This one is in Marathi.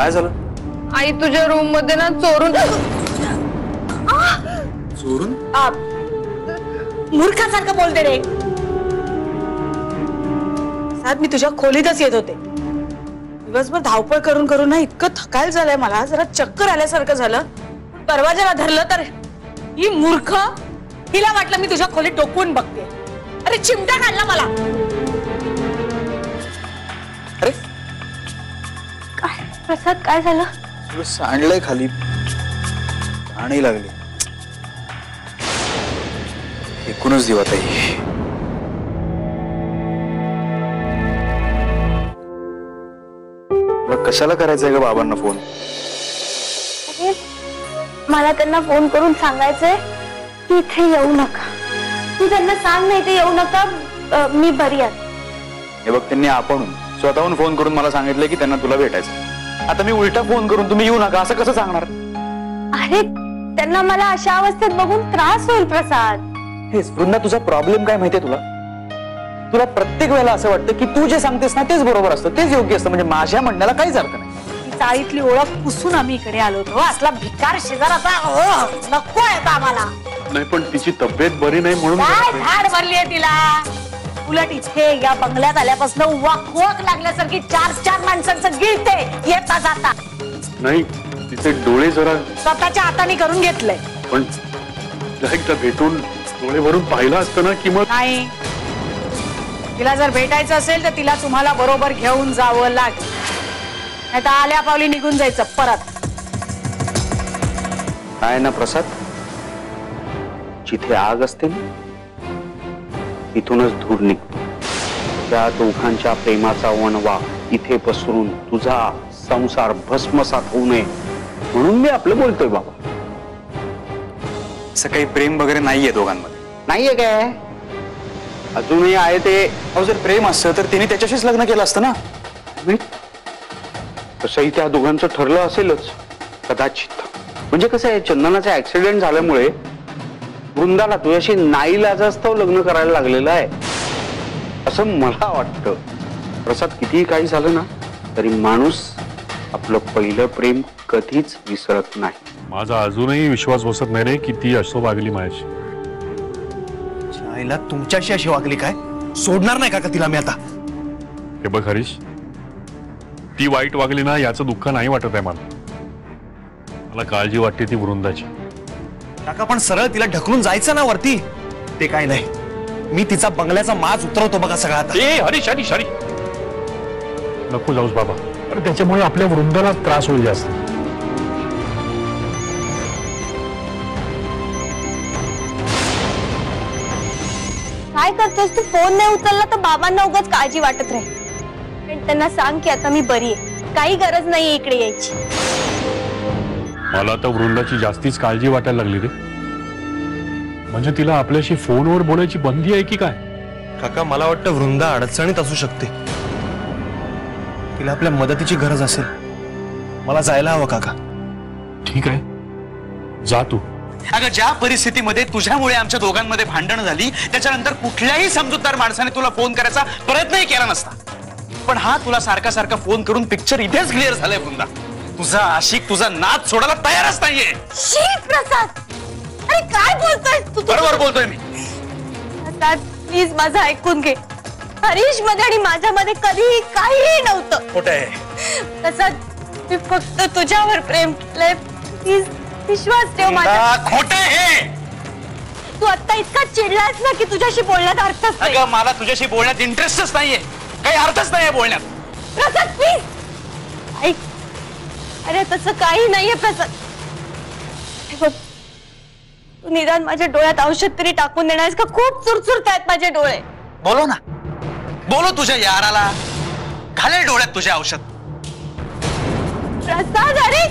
काय झालं? आई तुझ्या रूम मध्ये ना चोरून मूर्खासारखं बोलते रे. सात मी तुझ्या खोलीतच येत होते. दिवसभर धावपळ करून करून ना इतकं थकायला झालंय मला, जरा चक्कर आल्यासारखं झालं. दरवाजाला धरलं तर ही मूर्ख, हिला वाटलं मी तुझ्या खोलीत डोकवून बघते. अरे चिमटा काढला मला. अरे काय प्रसाद, काय झालं? सांडलंय खाली, पाणी लागली. एकूणच दिवत आहे. कशाला करायचंय ग बाबांना फोन? मला त्यांना फोन करून सांगायचंय की इथे येऊ नका. तू त्यांना सांग नाही इथे येऊ नका, मी बरी आहे. हे बघ, त्यांनी आपण स्वतःहून फोन करून मला सांगितलं की त्यांना तुला भेटायचं. आता मी उलटा फोन करून तुम्ही येऊ नका असं कसं सांगणार? अरे त्यांना मला अशा अवस्थेत बघून त्रास होईल प्रसाद. हेच वृंदा, तुझा प्रॉब्लेम काय माहितीये तुला? तुला प्रत्येक वेळेला असं वाटतं की तू जे सांगतेस ना तेच बरोबर असतं, तेच योग्य असतं. म्हणजे माझ्या म्हणण्याला काहीच अर्थ नाही. चाळीतली ओळख पुसून आम्ही इकडे आलो होतो. असला भिकार शेजाराचा नको आहे आम्हाला. नाही पण तिची तब्येत बरी नाही म्हणून काय झाड भरलीये तिला. उलट इथे या बंगल्यात आल्यापासून वाकवाक लागल्यासारखी चार चार माणसांचं गिळते येता जाता. नाही, तिचे डोळे जरा स्वतःच्या हाताने करून घेतलंय. पण एकदा भेटून डोळे भरून पाहिलं असतं ना की मग. नाही, तिला जर भेटायचं असेल तर तिला तुम्हाला बरोबर घेऊन जावं लागेल. नाही तर आल्या पावली निघून जायचं परत. काय ना प्रसाद, जिथे आग असते ना इथूनच धूर निघतो. त्या दोघांच्या प्रेमाचा वणवा इथे पसरून तुझा संसार भस्मसात होऊ नये म्हणून मी आपलं बोलतोय बाबा. असं काही प्रेम वगैरे नाहीये दोघांमध्ये. नाहीये काय? अजूनही आहे ते. अहो जर प्रेम असतं तर तिने त्याच्याशीच लग्न केलं असतं ना. तसंही त्या दोघांचं ठरलं असेलच कदाचित. म्हणजे कसं आहे, चंदनाचा ऍक्सिडेंट झाल्यामुळे वृंदाला तुझ्याशी नाईलाजास्तव लग्न करायला लागलेलं आहे असं मला वाटतं. प्रसाद, कितीही काही झालं ना तरी माणूस आपलं पहिलं प्रेम कधीच विसरत नाही. माझा अजूनही विश्वास बसत नाही रे की ती असं वागली माझ्याशी. आईला तुमच्याशी अशी वागली काय? सोडणार नाही का तिला मी आता? हे बघ हरीश, ती वाईट वागली ना याचं दुःख नाही वाटत आहे मला. मला काळजी वाटते ती वृंदाची. काका पण सरळ तिला ढकलून जायचं ना वरती. ते काय नाही, मी तिचा बंगल्याचा माज उतरवतो बघा सगळा आता. ए हरीश हरीश हरीश, नको जाऊस बाबा. अरे त्याच्यामुळे आपल्या वृंदाला त्रास होईल जास्त. काय करतोस तू? फोन नाही उचलला तर बाबांना उगाच काळजी वाटत राहील. पण त्यांना सांग की आता मी बरी आहे, काही गरज नाहीये इकडे यायची. मला तर वृंदाची जास्तीच काळजी वाटायला लागली रे. म्हणजे तिला आपल्याशी फोनवर बोलायची बंदी आहे की काय? काका मला वाटतं वृंदा अडचणीत असू शकते. तिला आपल्या मदतीची गरज असेल. मला जायला हवं काका. ठीक आहे, जा तू. अगं ज्या परिस्थितीमध्ये तुझ्यामुळे आमच्या दोघांमध्ये भांडण झाली त्याच्यानंतर कुठल्याही समजूतदार माणसाने तुला फोन करायचा प्रयत्नही केला नसता. पण हा तुला सारखा सारखा फोन करून पिक्चर इथेच क्लिअर झालाय वृंदा. तुझा आशिक तुझा नाद सोडायला तयारच नाहीये. शी प्रसाद, अरे काय बोलतोय तू? बरोबर बोलतोय मी. प्रसाद प्लीज माझं ऐकून घे. हरीश मध्ये आणि माझ्यामध्ये कधीही काहीही नव्हतं. खोटं आहे. प्रसाद, मी फक्त तुझ्यावर प्रेम केलंय. प्लीज विश्वास ठेव माझ्या. खोटं आहे. तू आता इतका चिडलास ना की तुझ्याशी बोलण्यात अर्थच नाही. अगं मला तुझ्याशी बोलण्यात इंटरेस्टच नाहीये, काही अर्थच नाहीये बोलण्यात. प्रसाद प्लीज ऐक. अरे तसं काही नाहीये प्रसाद. हे बघ, तू निदान माझ्या डोळ्यात औषध तरी टाकून देणारस का? खूप चुरचुरतायत माझे डोळे. बोलो ना, बोलो तुझ्या याराला, घालेल डोळ्यात तुझ्या औषध. प्रसाद, अरे